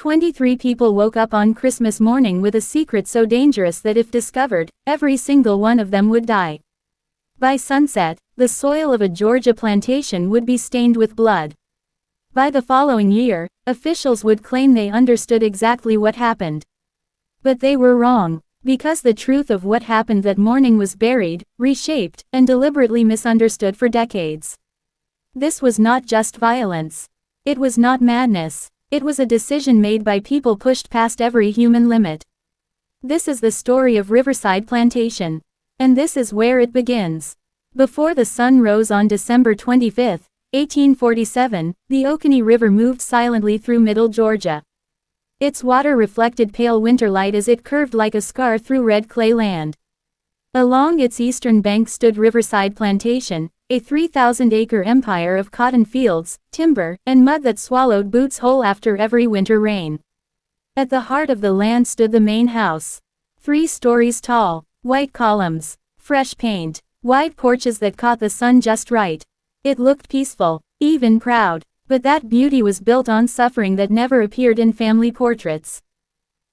23 people woke up on Christmas morning with a secret so dangerous that if discovered, every single one of them would die. By sunset, the soil of a Georgia plantation would be stained with blood. By the following year, officials would claim they understood exactly what happened. But they were wrong, because the truth of what happened that morning was buried, reshaped, and deliberately misunderstood for decades. This was not just violence. It was not madness. It was a decision made by people pushed past every human limit. This is the story of Riverside Plantation. And this is where it begins. Before the sun rose on December 25, 1847, the Oconee River moved silently through middle Georgia. Its water reflected pale winter light as it curved like a scar through red clay land. Along its eastern bank stood Riverside Plantation, a 3,000-acre empire of cotton fields, timber, and mud that swallowed boots whole after every winter rain. At the heart of the land stood the main house. 3 stories tall, white columns, fresh paint, wide porches that caught the sun just right. It looked peaceful, even proud, but that beauty was built on suffering that never appeared in family portraits.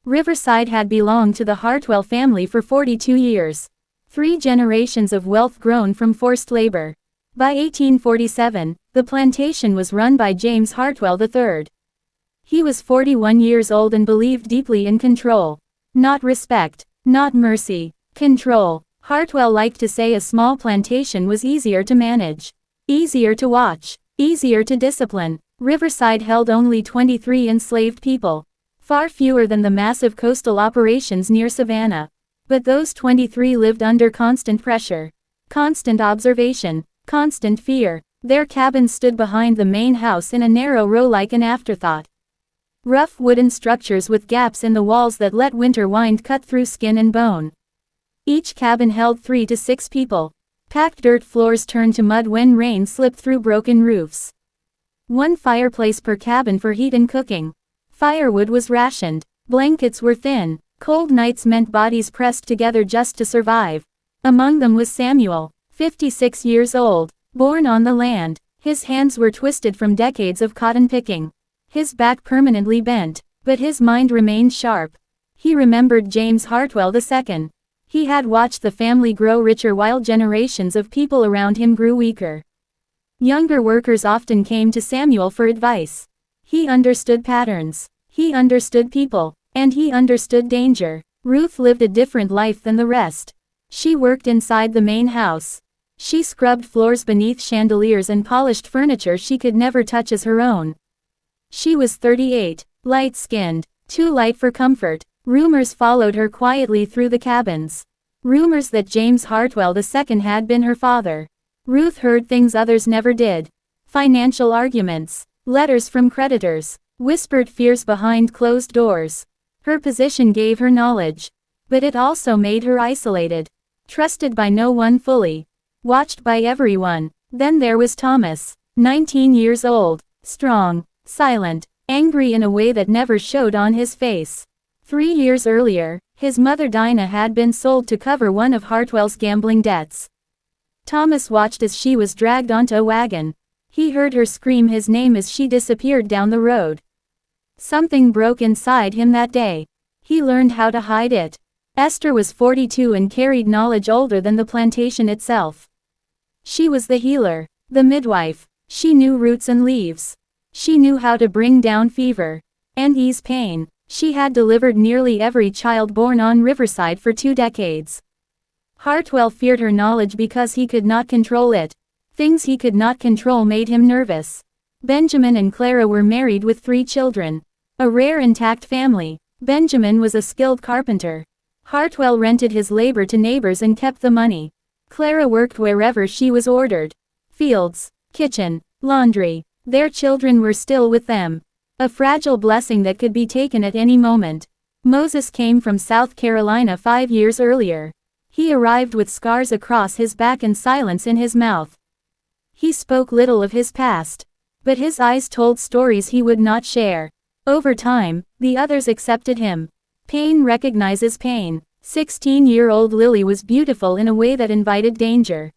Riverside had belonged to the Hartwell family for 42 years. 3 generations of wealth grown from forced labor. By 1847, the plantation was run by James Hartwell III. He was 41 years old and believed deeply in control. Not respect, not mercy, control. Hartwell liked to say a small plantation was easier to manage, easier to watch, easier to discipline. Riverside held only 23 enslaved people, far fewer than the massive coastal operations near Savannah. But those 23 lived under constant pressure, constant observation, constant fear. Their cabins stood behind the main house in a narrow row like an afterthought. Rough wooden structures with gaps in the walls that let winter wind cut through skin and bone. Each cabin held 3 to 6 people. Packed dirt floors turned to mud when rain slipped through broken roofs. 1 fireplace per cabin for heat and cooking. Firewood was rationed. Blankets were thin. Cold nights meant bodies pressed together just to survive. Among them was Samuel, 56 years old, born on the land. His hands were twisted from decades of cotton picking. His back permanently bent, but his mind remained sharp. He remembered James Hartwell II. He had watched the family grow richer while generations of people around him grew weaker. Younger workers often came to Samuel for advice. He understood patterns. He understood people. And he understood danger. Ruth lived a different life than the rest. She worked inside the main house. She scrubbed floors beneath chandeliers and polished furniture she could never touch as her own. She was 38, light-skinned, too light for comfort. Rumors followed her quietly through the cabins. Rumors that James Hartwell II had been her father. Ruth heard things others never did. Financial arguments, letters from creditors, whispered fears behind closed doors. Her position gave her knowledge. But it also made her isolated. Trusted by no one fully. Watched by everyone. Then there was Thomas, 19 years old, strong, silent, angry in a way that never showed on his face. 3 years earlier, his mother Dinah had been sold to cover one of Hartwell's gambling debts. Thomas watched as she was dragged onto a wagon. He heard her scream his name as she disappeared down the road. Something broke inside him that day. He learned how to hide it. Esther was 42 and carried knowledge older than the plantation itself. She was the healer, the midwife. She knew roots and leaves. She knew how to bring down fever and ease pain. She had delivered nearly every child born on Riverside for 2 decades. Hartwell feared her knowledge because he could not control it. Things he could not control made him nervous. Benjamin and Clara were married with 3 children. A rare intact family. Benjamin was a skilled carpenter. Hartwell rented his labor to neighbors and kept the money. Clara worked wherever she was ordered. Fields, kitchen, laundry. Their children were still with them. A fragile blessing that could be taken at any moment. Moses came from South Carolina 5 years earlier. He arrived with scars across his back and silence in his mouth. He spoke little of his past. But his eyes told stories he would not share. Over time, the others accepted him. Pain recognizes pain. 16-year-old Lily was beautiful in a way that invited danger.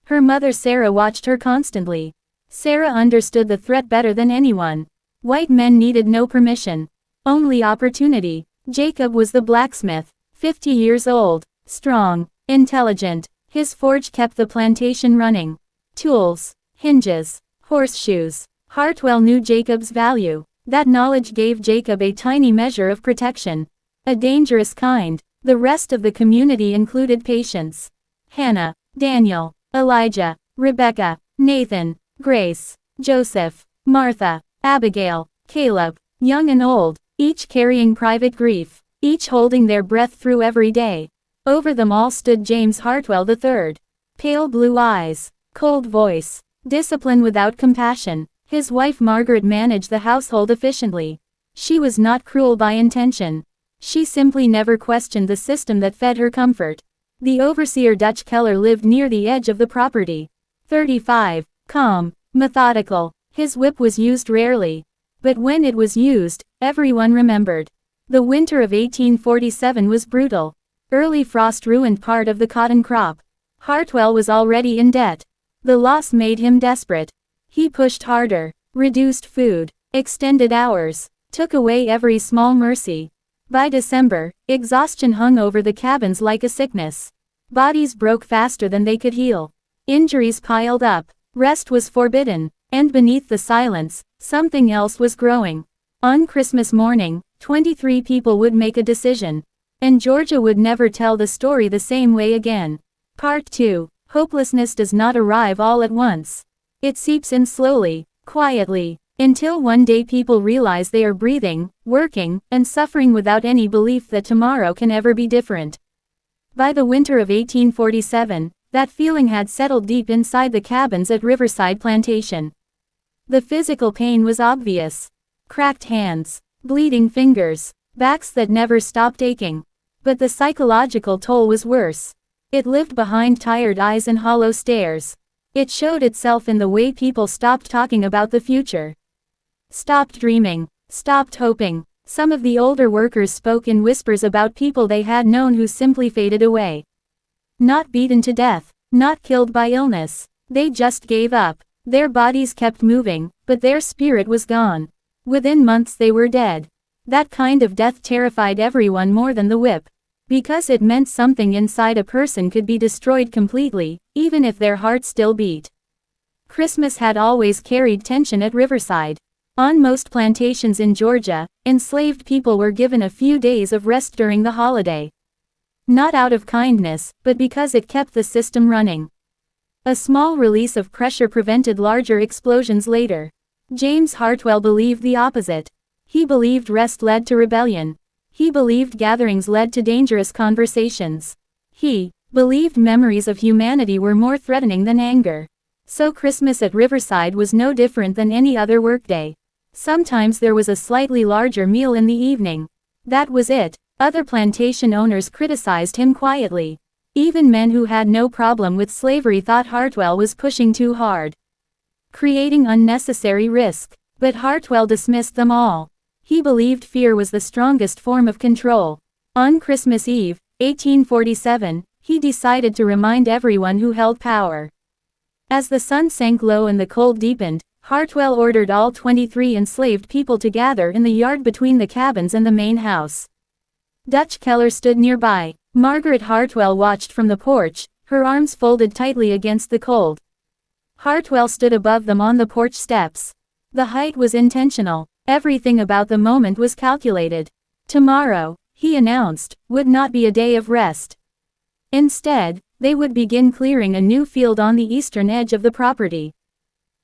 Her mother Sarah watched her constantly. Sarah understood the threat better than anyone. White men needed no permission. only opportunity. Jacob was the blacksmith, 50 years old, strong, intelligent. His forge kept the plantation running. Tools, hinges, horseshoes. Hartwell knew Jacob's value. That knowledge gave Jacob a tiny measure of protection. A dangerous kind. The rest of the community included patients. Hannah, Daniel, Elijah, Rebecca, Nathan, Grace, Joseph, Martha, Abigail, Caleb, young and old, each carrying private grief, each holding their breath through every day. Over them all stood James Hartwell III. Pale blue eyes, cold voice, discipline without compassion. His wife Margaret managed the household efficiently. She was not cruel by intention. She simply never questioned the system that fed her comfort. The overseer Dutch Keller lived near the edge of the property. 35, calm, methodical. His whip was used rarely. But when it was used, everyone remembered. The winter of 1847 was brutal. Early frost ruined part of the cotton crop. Hartwell was already in debt. The loss made him desperate. He pushed harder, reduced food, extended hours, took away every small mercy. By December, exhaustion hung over the cabins like a sickness. Bodies broke faster than they could heal. Injuries piled up. Rest was forbidden. And beneath the silence, something else was growing. On Christmas morning, 23 people would make a decision. And Georgia would never tell the story the same way again. Part 2. Hopelessness does not arrive all at once. It seeps in slowly, quietly, until one day people realize they are breathing, working, and suffering without any belief that tomorrow can ever be different. By the winter of 1847, that feeling had settled deep inside the cabins at Riverside Plantation. The physical pain was obvious. Cracked hands, bleeding fingers, backs that never stopped aching. But the psychological toll was worse. It lived behind tired eyes and hollow stares. It showed itself in the way people stopped talking about the future. Stopped dreaming, stopped hoping. Some of the older workers spoke in whispers about people they had known who simply faded away. Not beaten to death, not killed by illness. They just gave up. Their bodies kept moving, but their spirit was gone. Within months they were dead. That kind of death terrified everyone more than the whip. Because it meant something inside a person could be destroyed completely, even if their heart still beat. Christmas had always carried tension at Riverside. On most plantations in Georgia, enslaved people were given a few days of rest during the holiday. Not out of kindness, but because it kept the system running. A small release of pressure prevented larger explosions later. James Hartwell believed the opposite. He believed rest led to rebellion. He believed gatherings led to dangerous conversations. He believed memories of humanity were more threatening than anger. So Christmas at Riverside was no different than any other workday. Sometimes there was a slightly larger meal in the evening. That was it. Other plantation owners criticized him quietly. Even men who had no problem with slavery thought Hartwell was pushing too hard, creating unnecessary risk. But Hartwell dismissed them all. He believed fear was the strongest form of control. On Christmas Eve, 1847, he decided to remind everyone who held power. As the sun sank low and the cold deepened, Hartwell ordered all 23 enslaved people to gather in the yard between the cabins and the main house. Dutch Keller stood nearby. Margaret Hartwell watched from the porch, her arms folded tightly against the cold. Hartwell stood above them on the porch steps. The height was intentional. Everything about the moment was calculated. Tomorrow, he announced, would not be a day of rest. Instead, they would begin clearing a new field on the eastern edge of the property.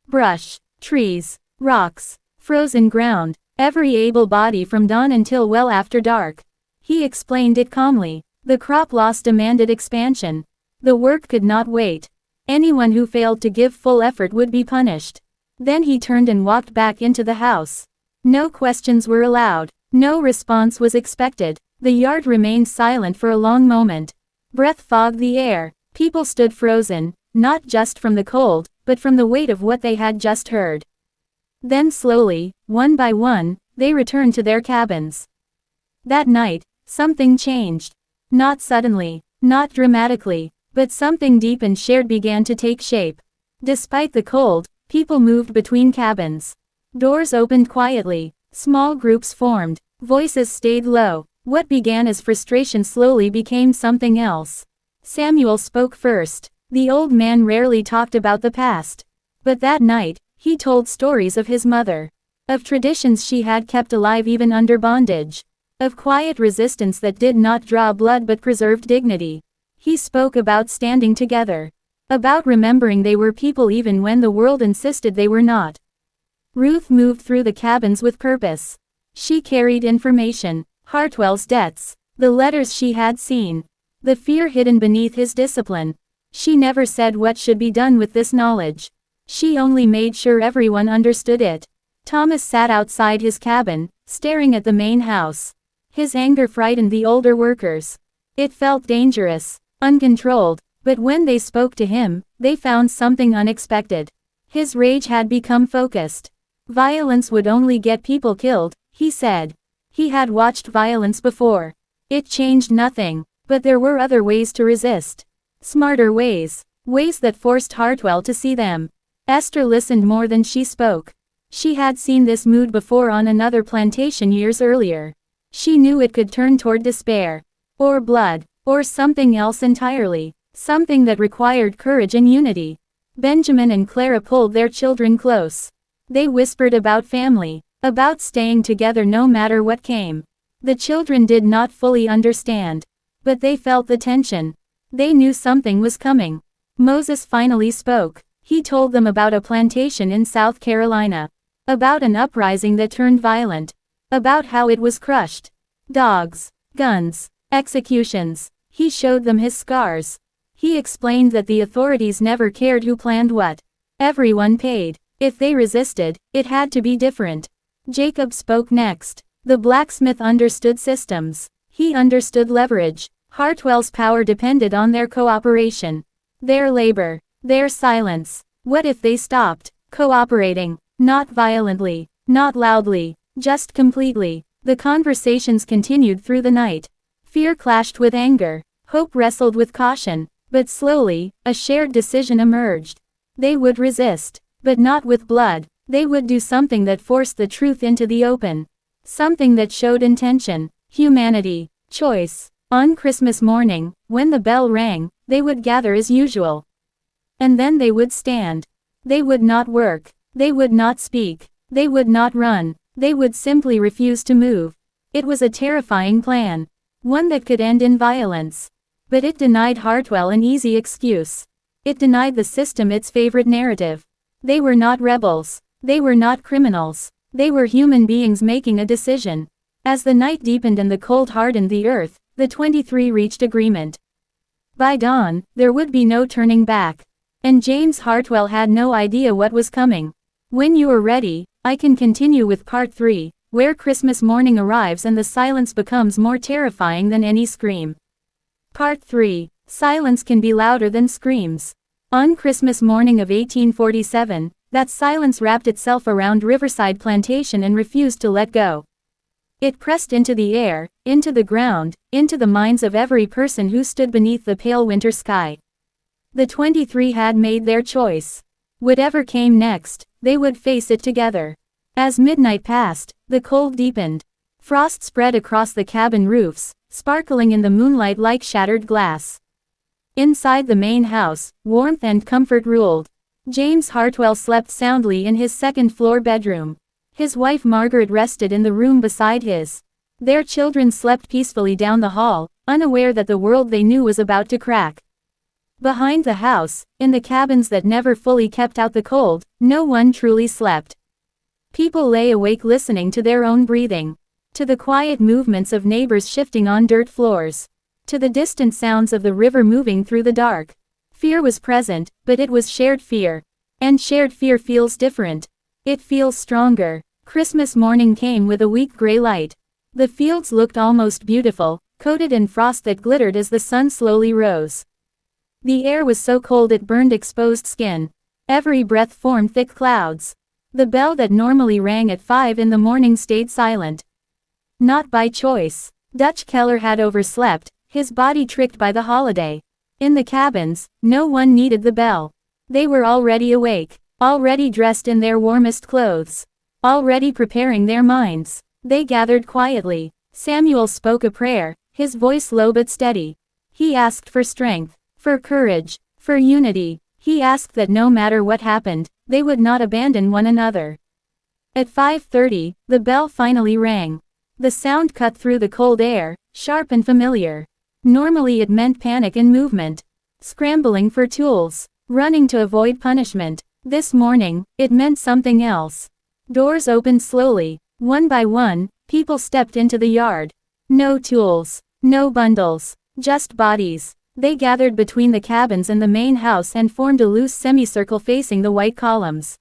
Brush, trees, rocks, frozen ground, every able body from dawn until well after dark. He explained it calmly. The crop loss demanded expansion. The work could not wait. Anyone who failed to give full effort would be punished. Then he turned and walked back into the house. No questions were allowed. No response was expected. The yard remained silent for a long moment. Breath fogged the air. People stood frozen, not just from the cold, but from the weight of what they had just heard. Then slowly, one by one, they returned to their cabins. That night, something changed. Not suddenly, not dramatically, but something deep and shared began to take shape. Despite the cold, people moved between cabins. Doors opened quietly. Small groups formed. Voices stayed low. What began as frustration slowly became something else. Samuel spoke first. The old man rarely talked about the past. But that night, he told stories of his mother. Of traditions she had kept alive even under bondage. Of quiet resistance that did not draw blood but preserved dignity. He spoke about standing together. About remembering they were people even when the world insisted they were not. Ruth moved through the cabins with purpose. She carried information. Hartwell's debts. The letters she had seen. The fear hidden beneath his discipline. She never said what should be done with this knowledge. She only made sure everyone understood it. Thomas sat outside his cabin, staring at the main house. His anger frightened the older workers. It felt dangerous, uncontrolled, but when they spoke to him, they found something unexpected. His rage had become focused. Violence would only get people killed, he said. He had watched violence before. It changed nothing, but there were other ways to resist. Smarter ways. Ways that forced Hartwell to see them. Esther listened more than she spoke. She had seen this mood before on another plantation years earlier. She knew it could turn toward despair. Or blood. Or something else entirely. Something that required courage and unity. Benjamin and Clara pulled their children close. They whispered about family. About staying together no matter what came. The children did not fully understand. But they felt the tension. They knew something was coming. Moses finally spoke. He told them about a plantation in South Carolina. About an uprising that turned violent. About how it was crushed. Dogs, guns, executions. He showed them his scars. He explained that the authorities never cared who planned what. Everyone paid. If they resisted, it had to be different. Jacob spoke next. The blacksmith understood systems. He understood leverage. Hartwell's power depended on their cooperation. Their labor. Their silence. What if they stopped cooperating? Not violently. Not loudly. Just completely. The conversations continued through the night. Fear clashed with anger. Hope wrestled with caution. But slowly, a shared decision emerged. They would resist. But not with blood. They would do something that forced the truth into the open. Something that showed intention, humanity, choice. On Christmas morning, when the bell rang, they would gather as usual. And then they would stand. They would not work. They would not speak. They would not run. They would simply refuse to move. It was a terrifying plan. One that could end in violence. But it denied Hartwell an easy excuse. It denied the system its favorite narrative. They were not rebels. They were not criminals. They were human beings making a decision. As the night deepened and the cold hardened the earth, the 23 reached agreement. By dawn, there would be no turning back. And James Hartwell had no idea what was coming. When you are ready, I can continue with part 3, where Christmas morning arrives and the silence becomes more terrifying than any scream. Part 3. Silence can be louder than screams. On Christmas morning of 1847, that silence wrapped itself around Riverside Plantation and refused to let go. It pressed into the air, into the ground, into the minds of every person who stood beneath the pale winter sky. The 23 had made their choice. Whatever came next, they would face it together. As midnight passed, the cold deepened. Frost spread across the cabin roofs, sparkling in the moonlight like shattered glass. Inside the main house, warmth and comfort ruled. James Hartwell slept soundly in his second-floor bedroom. His wife Margaret rested in the room beside his. Their children slept peacefully down the hall, unaware that the world they knew was about to crack. Behind the house, in the cabins that never fully kept out the cold, no one truly slept. People lay awake listening to their own breathing. To the quiet movements of neighbors shifting on dirt floors. To the distant sounds of the river moving through the dark. Fear was present, but it was shared fear. And shared fear feels different. It feels stronger. Christmas morning came with a weak gray light. The fields looked almost beautiful, coated in frost that glittered as the sun slowly rose. The air was so cold it burned exposed skin. Every breath formed thick clouds. The bell that normally rang at 5 in the morning stayed silent. Not by choice. Dutch Keller had overslept, his body tricked by the holiday. In the cabins, no one needed the bell. They were already awake, already dressed in their warmest clothes, already preparing their minds. They gathered quietly. Samuel spoke a prayer, his voice low but steady. He asked for strength, for courage, for unity. He asked that no matter what happened, they would not abandon one another. At 5:30, the bell finally rang. The sound cut through the cold air, sharp and familiar. Normally it meant panic and movement. Scrambling for tools, running to avoid punishment. This morning, it meant something else. Doors opened slowly. One by one, people stepped into the yard. No tools, no bundles, just bodies. They gathered between the cabins and the main house and formed a loose semicircle facing the white columns.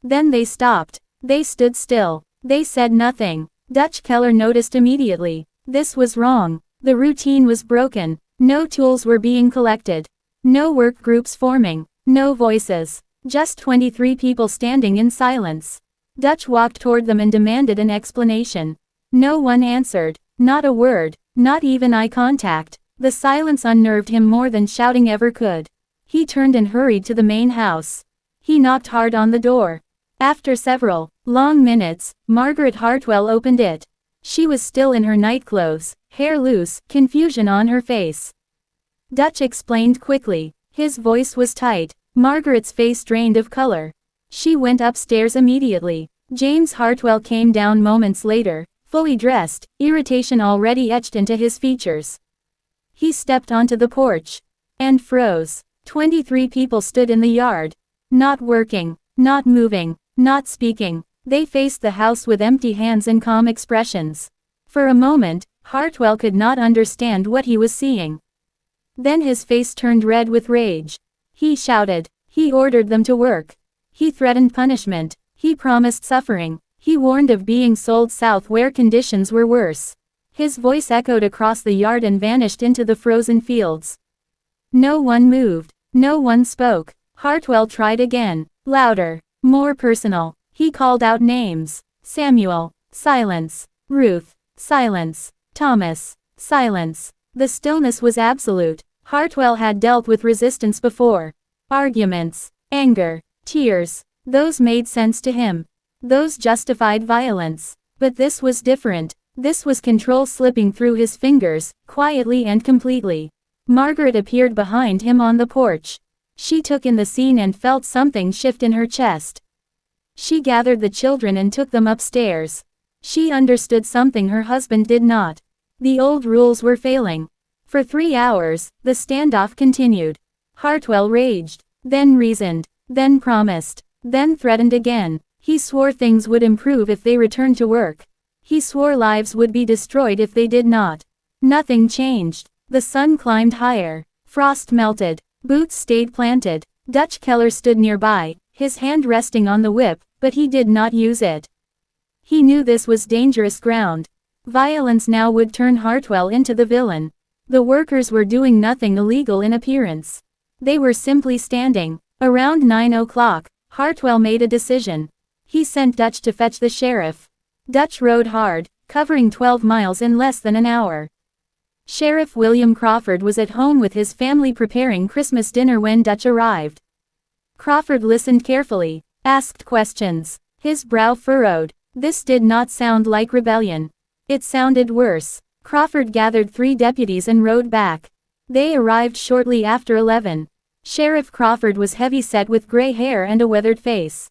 Then they stopped. They stood still. They said nothing. Dutch Keller noticed immediately. This was wrong. The routine was broken. No tools were being collected. No work groups forming. No voices. Just 23 people standing in silence. Dutch walked toward them and demanded an explanation. No one answered. Not a word. Not even eye contact. The silence unnerved him more than shouting ever could. He turned and hurried to the main house. He knocked hard on the door. After several long minutes, Margaret Hartwell opened it. She was still in her nightclothes, hair loose, confusion on her face. Dutch explained quickly. His voice was tight. Margaret's face drained of color. She went upstairs immediately. James Hartwell came down moments later, fully dressed, irritation already etched into his features. He stepped onto the porch. And froze. 23 people stood in the yard. Not working, not moving, not speaking. They faced the house with empty hands and calm expressions. For a moment, Hartwell could not understand what he was seeing. Then his face turned red with rage. He shouted. He ordered them to work. He threatened punishment. He promised suffering. He warned of being sold south where conditions were worse. His voice echoed across the yard and vanished into the frozen fields. No one moved. No one spoke. Hartwell tried again. Louder. More personal. He called out names. Samuel. Silence. Ruth. Silence. Thomas. Silence. The stillness was absolute. Hartwell had dealt with resistance before. Arguments. Anger. Tears. Those made sense to him. Those justified violence. But this was different. This was control slipping through his fingers, quietly and completely. Margaret appeared behind him on the porch. She took in the scene and felt something shift in her chest. She gathered the children and took them upstairs. She understood something her husband did not. The old rules were failing. For 3 hours, the standoff continued. Hartwell raged, then reasoned, then promised, then threatened again. He swore things would improve if they returned to work. He swore lives would be destroyed if they did not. Nothing changed. The sun climbed higher. Frost melted. Boots stayed planted. Dutch Keller stood nearby, his hand resting on the whip, but he did not use it. He knew this was dangerous ground. Violence now would turn Hartwell into the villain. The workers were doing nothing illegal in appearance. They were simply standing. Around 9 o'clock, Hartwell made a decision. He sent Dutch to fetch the sheriff. Dutch rode hard, covering 12 miles in less than an hour. Sheriff William Crawford was at home with his family preparing Christmas dinner when Dutch arrived. Crawford listened carefully, asked questions. His brow furrowed. This did not sound like rebellion. It sounded worse. Crawford gathered 3 deputies and rode back. They arrived shortly after 11. Sheriff Crawford was heavy-set with gray hair and a weathered face.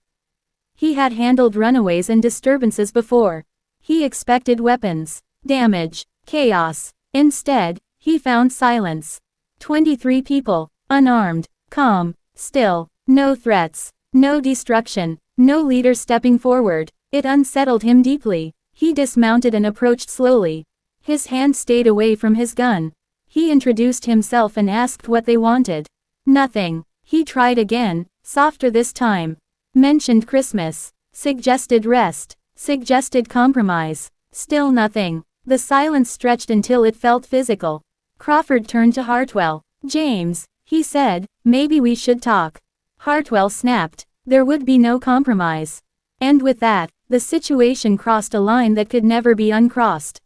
He had handled runaways and disturbances before. He expected weapons, damage, chaos. Instead, he found silence. 23 people, unarmed, calm, still, no threats, no destruction, no leader stepping forward. It unsettled him deeply. He dismounted and approached slowly. His hand stayed away from his gun. He introduced himself and asked what they wanted. Nothing. He tried again, softer this time. Mentioned Christmas. Suggested rest. Suggested compromise. Still nothing. The silence stretched until it felt physical. Crawford turned to Hartwell. "James," he said, "maybe we should talk." Hartwell snapped. There would be no compromise. And with that, the situation crossed a line that could never be uncrossed.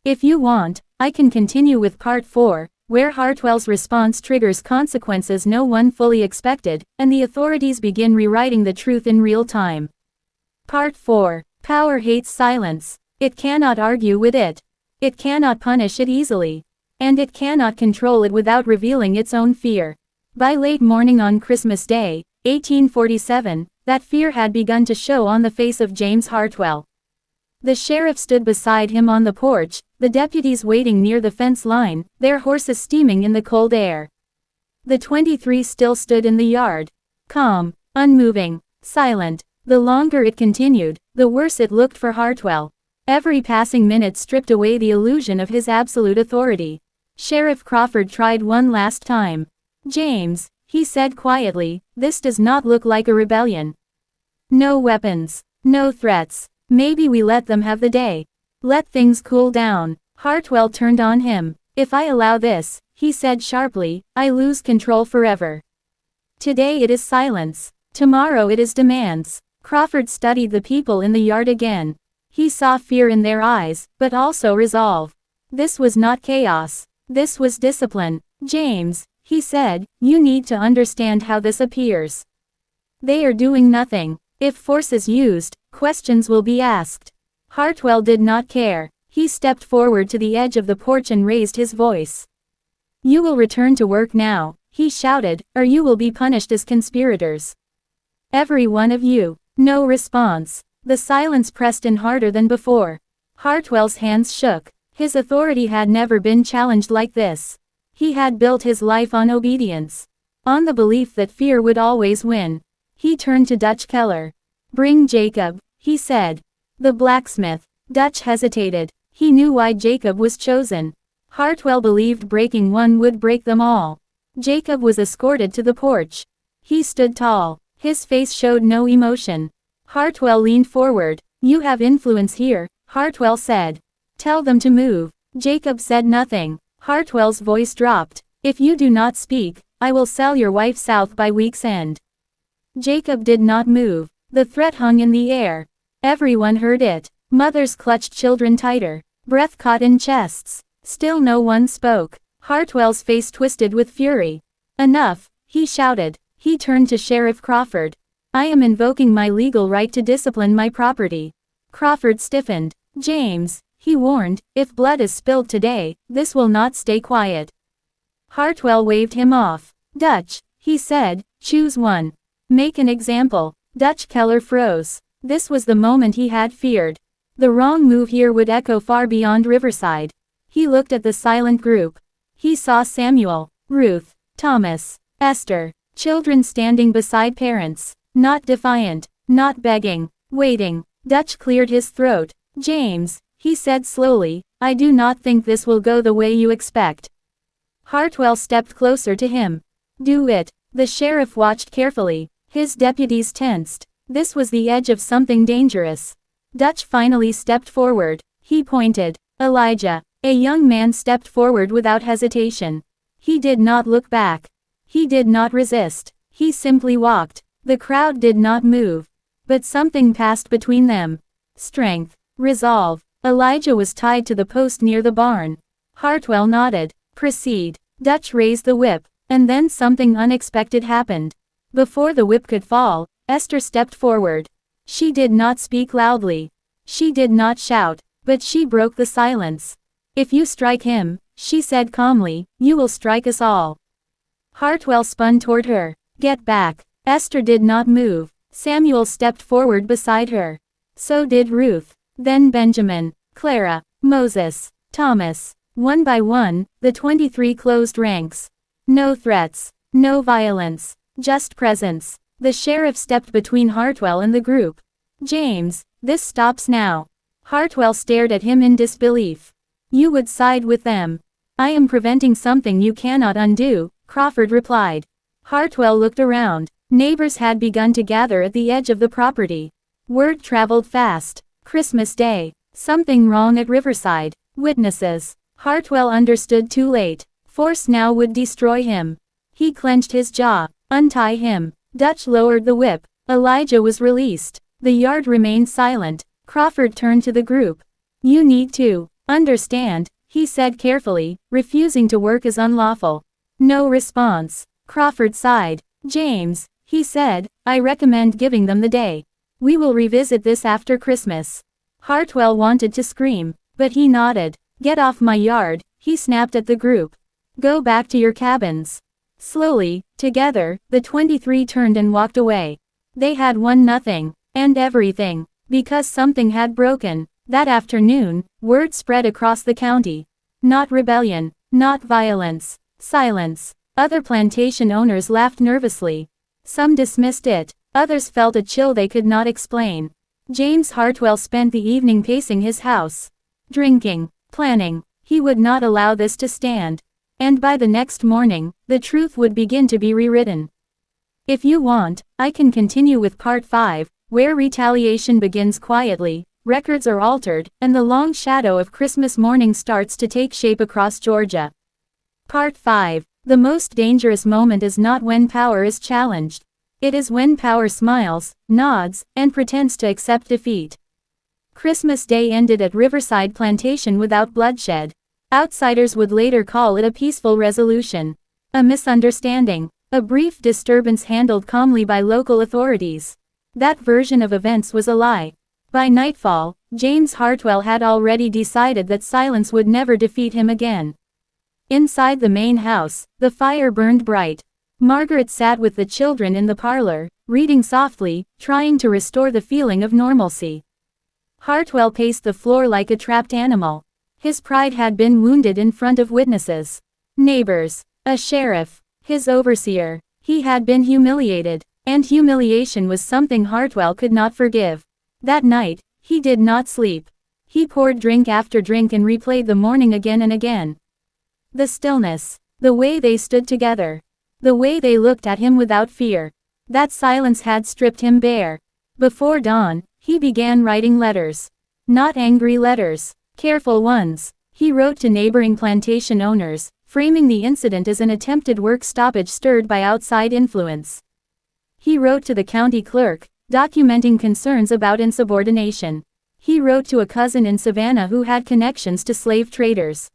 If you want, I can continue with part 4, where Hartwell's response triggers consequences no one fully expected, and the authorities begin rewriting the truth in real time. Part 4. Power hates silence. It cannot argue with it. It cannot punish it easily. And it cannot control it without revealing its own fear. By late morning on Christmas Day, 1847, that fear had begun to show on the face of James Hartwell. The sheriff stood beside him on the porch, the deputies waiting near the fence line, their horses steaming in the cold air. The 23 still stood in the yard. Calm, unmoving, silent. The longer it continued, the worse it looked for Hartwell. Every passing minute stripped away the illusion of his absolute authority. Sheriff Crawford tried one last time. "James," he said quietly, "this does not look like a rebellion. No weapons. No threats. Maybe we let them have the day. Let things cool down." Hartwell turned on him. "If I allow this," he said sharply, "I lose control forever. Today it is silence. Tomorrow it is demands." Crawford studied the people in the yard again. He saw fear in their eyes, but also resolve. This was not chaos. This was discipline. "James," he said, "you need to understand how this appears. They are doing nothing. If force is used, questions will be asked." Hartwell did not care. He stepped forward to the edge of the porch and raised his voice. "You will return to work now," he shouted, "or you will be punished as conspirators. Every one of you." No response. The silence pressed in harder than before. Hartwell's hands shook. His authority had never been challenged like this. He had built his life on obedience. On the belief that fear would always win. He turned to Dutch Keller. "Bring Jacob," he said. The blacksmith. Dutch hesitated. He knew why Jacob was chosen. Hartwell believed breaking one would break them all. Jacob was escorted to the porch. He stood tall. His face showed no emotion. Hartwell leaned forward. "You have influence here," Hartwell said. "Tell them to move." Jacob said nothing. Hartwell's voice dropped. "If you do not speak, I will sell your wife south by week's end." Jacob did not move. The threat hung in the air. Everyone heard it. Mothers clutched children tighter. Breath caught in chests. Still no one spoke. Hartwell's face twisted with fury. "Enough," he shouted. He turned to Sheriff Crawford. "I am invoking my legal right to discipline my property." Crawford stiffened. "James," he warned, "if blood is spilled today, this will not stay quiet." Hartwell waved him off. "Dutch," he said, "choose one. Make an example." Dutch Keller froze. This was the moment he had feared. The wrong move here would echo far beyond Riverside. He looked at the silent group. He saw Samuel, Ruth, Thomas, Esther, children standing beside parents. Not defiant, not begging, waiting. Dutch cleared his throat. "James," he said slowly, "I do not think this will go the way you expect." Hartwell stepped closer to him. "Do it." The sheriff watched carefully. His deputies tensed. This was the edge of something dangerous. Dutch finally stepped forward. He pointed. Elijah. A young man stepped forward without hesitation. He did not look back. He did not resist. He simply walked. The crowd did not move. But something passed between them. Strength. Resolve. Elijah was tied to the post near the barn. Hartwell nodded. "Proceed." Dutch raised the whip. And then something unexpected happened. Before the whip could fall, Esther stepped forward. She did not speak loudly. She did not shout. But she broke the silence. "If you strike him," she said calmly, "you will strike us all." Hartwell spun toward her. "Get back." Esther did not move. Samuel stepped forward beside her. So did Ruth. Then Benjamin, Clara, Moses, Thomas. One by one, the 23 closed ranks. No threats. No violence. Just presence. The sheriff stepped between Hartwell and the group. "James, this stops now." Hartwell stared at him in disbelief. "You would side with them." "I am preventing something you cannot undo," Crawford replied. Hartwell looked around. Neighbors had begun to gather at the edge of the property. Word traveled fast. Christmas Day. Something wrong at Riverside. Witnesses. Hartwell understood too late. Force now would destroy him. He clenched his jaw. Untie him. Dutch lowered the whip. Elijah was released. The yard remained silent. Crawford turned to the group. "You need to understand," he said carefully, "refusing to work is unlawful." No response. Crawford sighed. "James," he said, "I recommend giving them the day. We will revisit this after Christmas." Hartwell wanted to scream, but he nodded. "Get off my yard," he snapped at the group. "Go back to your cabins." Slowly, together, the 23 turned and walked away. They had won nothing, and everything, because something had broken. That afternoon, word spread across the county. Not rebellion, not violence, silence. Other plantation owners laughed nervously. Some dismissed it, others felt a chill they could not explain. James Hartwell spent the evening pacing his house. Drinking, planning. He would not allow this to stand. And by the next morning, the truth would begin to be rewritten. If you want, I can continue with part 5, where retaliation begins quietly, records are altered, and the long shadow of Christmas morning starts to take shape across Georgia. Part 5. The most dangerous moment is not when power is challenged. It is when power smiles, nods, and pretends to accept defeat. Christmas Day ended at Riverside Plantation without bloodshed. Outsiders would later call it a peaceful resolution. A misunderstanding. A brief disturbance handled calmly by local authorities. That version of events was a lie. By nightfall, James Hartwell had already decided that silence would never defeat him again. Inside the main house, the fire burned bright. Margaret sat with the children in the parlor, reading softly, trying to restore the feeling of normalcy. Hartwell paced the floor like a trapped animal. His pride had been wounded in front of witnesses, neighbors, a sheriff, his overseer. He had been humiliated, and humiliation was something Hartwell could not forgive. That night, he did not sleep. He poured drink after drink and replayed the morning again and again. The stillness, the way they stood together, the way they looked at him without fear. That silence had stripped him bare. Before dawn, he began writing letters. Not angry letters, careful ones. He wrote to neighboring plantation owners, framing the incident as an attempted work stoppage stirred by outside influence. He wrote to the county clerk, documenting concerns about insubordination. He wrote to a cousin in Savannah who had connections to slave traders.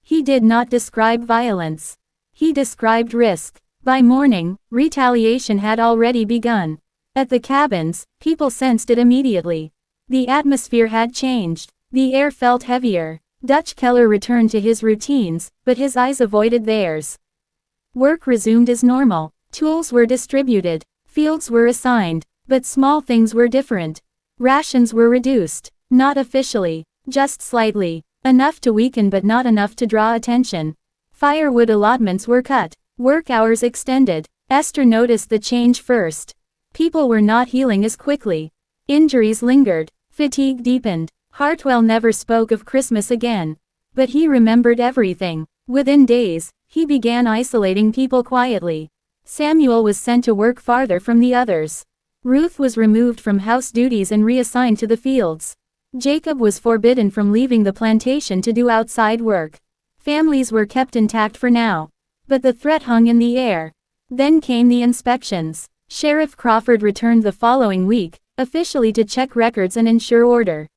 He did not describe violence. He described risk. By morning, retaliation had already begun. At the cabins, people sensed it immediately. The atmosphere had changed. The air felt heavier. Dutch Keller returned to his routines, but his eyes avoided theirs. Work resumed as normal. Tools were distributed. Fields were assigned. But small things were different. Rations were reduced. Not officially. Just slightly. Enough to weaken but not enough to draw attention. Firewood allotments were cut. Work hours extended. Esther noticed the change first. People were not healing as quickly. Injuries lingered. Fatigue deepened. Hartwell never spoke of Christmas again. But he remembered everything. Within days, he began isolating people quietly. Samuel was sent to work farther from the others. Ruth was removed from house duties and reassigned to the fields. Jacob was forbidden from leaving the plantation to do outside work. Families were kept intact for now. But the threat hung in the air. Then came the inspections. Sheriff Crawford returned the following week, officially to check records and ensure order.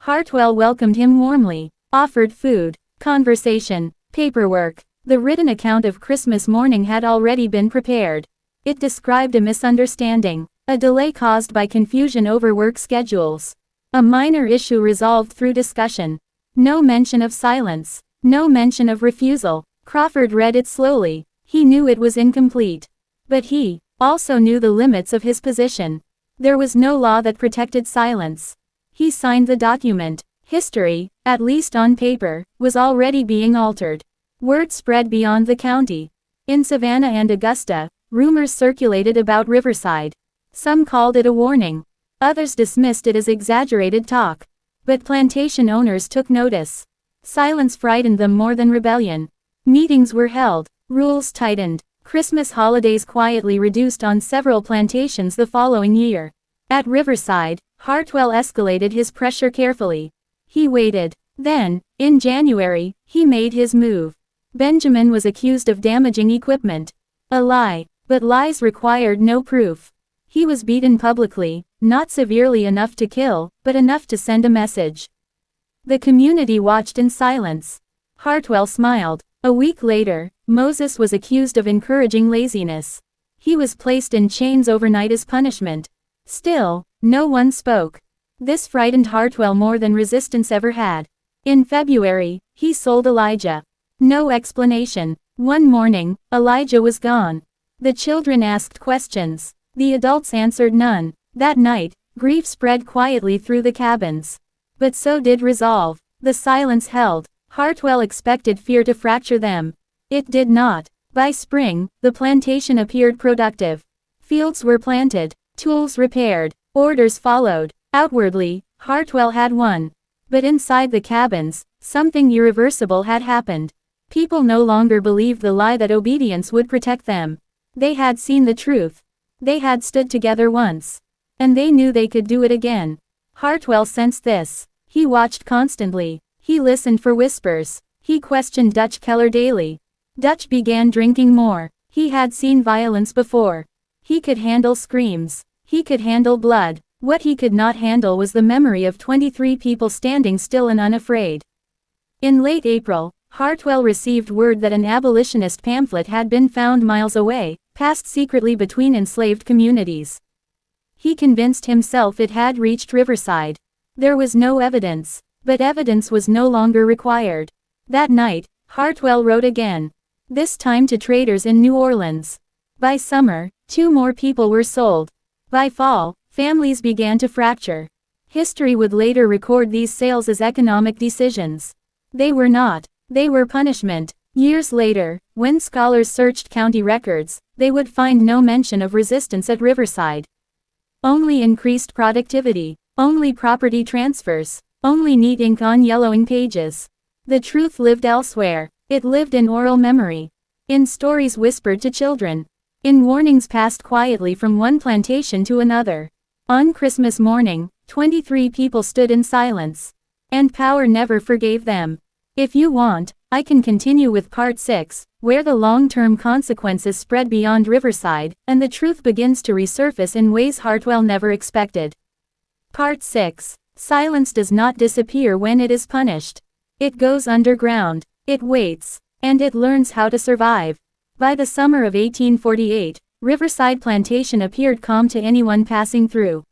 Hartwell welcomed him warmly, offered food, conversation, paperwork. The written account of Christmas morning had already been prepared. It described a misunderstanding, a delay caused by confusion over work schedules. A minor issue resolved through discussion. No mention of silence. No mention of refusal. Crawford read it slowly. He knew it was incomplete. But he also knew the limits of his position. There was no law that protected silence. He signed the document. History, at least on paper, was already being altered. Word spread beyond the county. In Savannah and Augusta, rumors circulated about Riverside. Some called it a warning. Others dismissed it as exaggerated talk. But plantation owners took notice. Silence frightened them more than rebellion. Meetings were held. Rules tightened. Christmas holidays quietly reduced on several plantations the following year. At Riverside, Hartwell escalated his pressure carefully. He waited. Then, in January, he made his move. Benjamin was accused of damaging equipment. A lie. But lies required no proof. He was beaten publicly, not severely enough to kill, but enough to send a message. The community watched in silence. Hartwell smiled. A week later, Moses was accused of encouraging laziness. He was placed in chains overnight as punishment. Still, no one spoke. This frightened Hartwell more than resistance ever had. In February, he sold Elijah. No explanation. One morning, Elijah was gone. The children asked questions. The adults answered none. That night, grief spread quietly through the cabins. But so did resolve. The silence held. Hartwell expected fear to fracture them. It did not. By spring, the plantation appeared productive. Fields were planted, tools repaired, orders followed. Outwardly, Hartwell had won. But inside the cabins, something irreversible had happened. People no longer believed the lie that obedience would protect them. They had seen the truth. They had stood together once. And they knew they could do it again. Hartwell sensed this. He watched constantly. He listened for whispers. He questioned Dutch Keller daily. Dutch began drinking more. He had seen violence before. He could handle screams. He could handle blood. What he could not handle was the memory of 23 people standing still and unafraid. In late April, Hartwell received word that an abolitionist pamphlet had been found miles away, passed secretly between enslaved communities. He convinced himself it had reached Riverside. There was no evidence, but evidence was no longer required. That night, Hartwell wrote again. This time to traders in New Orleans. By summer, 2 more people were sold. By fall, families began to fracture. History would later record these sales as economic decisions. They were not. They were punishment. Years later, when scholars searched county records, they would find no mention of resistance at Riverside. Only increased productivity. Only property transfers. Only neat ink on yellowing pages. The truth lived elsewhere. It lived in oral memory. In stories whispered to children. In warnings passed quietly from one plantation to another. On Christmas morning, 23 people stood in silence. And power never forgave them. If you want, I can continue with part 6, where the long-term consequences spread beyond Riverside, and the truth begins to resurface in ways Hartwell never expected. Part 6. Silence does not disappear when it is punished. It goes underground. It waits. And it learns how to survive. By the summer of 1848, Riverside Plantation appeared calm to anyone passing through.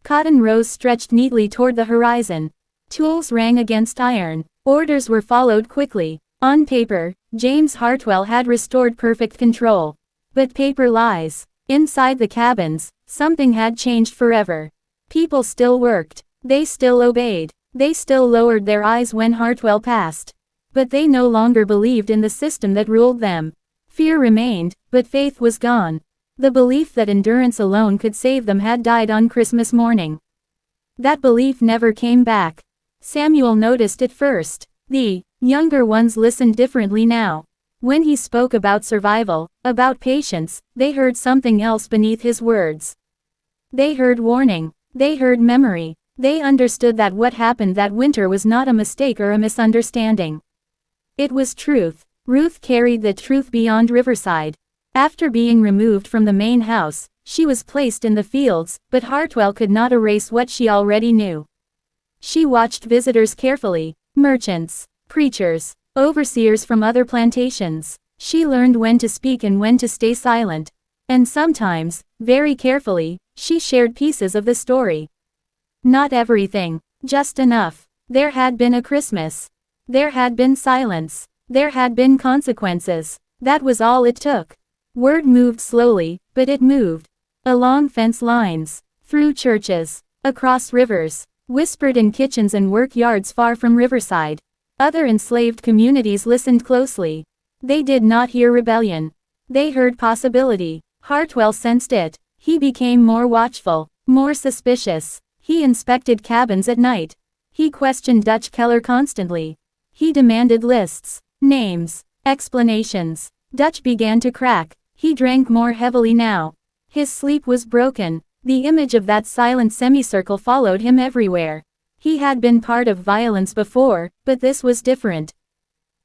Cotton rows stretched neatly toward the horizon. Tools rang against iron. Orders were followed quickly. On paper, James Hartwell had restored perfect control. But paper lies. Inside the cabins, something had changed forever. People still worked. They still obeyed. They still lowered their eyes when Hartwell passed. But they no longer believed in the system that ruled them. Fear remained, but faith was gone. The belief that endurance alone could save them had died on Christmas morning. That belief never came back. Samuel noticed it first. The younger ones listened differently now. When he spoke about survival, about patience, they heard something else beneath his words. They heard warning. They heard memory. They understood that what happened that winter was not a mistake or a misunderstanding. It was truth. Ruth carried the truth beyond Riverside. After being removed from the main house, she was placed in the fields, but Hartwell could not erase what she already knew. She watched visitors carefully, merchants, preachers, overseers from other plantations. She learned when to speak and when to stay silent. And sometimes, very carefully, she shared pieces of the story. Not everything, just enough. There had been a Christmas. There had been silence. There had been consequences. That was all it took. Word moved slowly, but it moved. Along fence lines, through churches, across rivers, whispered in kitchens and work yards far from Riverside. Other enslaved communities listened closely. They did not hear rebellion. They heard possibility. Hartwell sensed it. He became more watchful, more suspicious. He inspected cabins at night. He questioned Dutch Keller constantly. He demanded lists, names, explanations. Dutch began to crack. He drank more heavily now. His sleep was broken. The image of that silent semicircle followed him everywhere. He had been part of violence before, but this was different.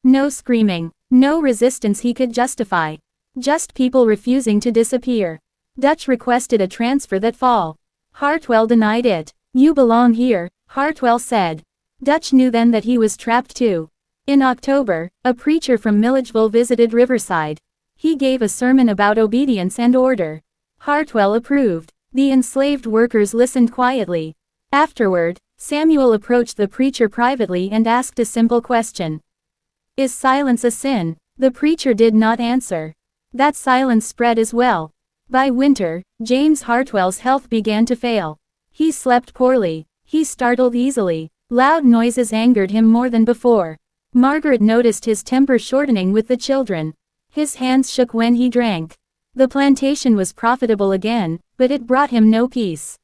No screaming, no resistance he could justify. Just people refusing to disappear. Dutch requested a transfer that fall. Hartwell denied it. You belong here, Hartwell said. Dutch knew then that he was trapped too. In October, a preacher from Milledgeville visited Riverside. He gave a sermon about obedience and order. Hartwell approved. The enslaved workers listened quietly. Afterward, Samuel approached the preacher privately and asked a simple question. Is silence a sin? The preacher did not answer. That silence spread as well. By winter, James Hartwell's health began to fail. He slept poorly. He startled easily. Loud noises angered him more than before. Margaret noticed his temper shortening with the children. His hands shook when he drank. The plantation was profitable again, but it brought him no peace.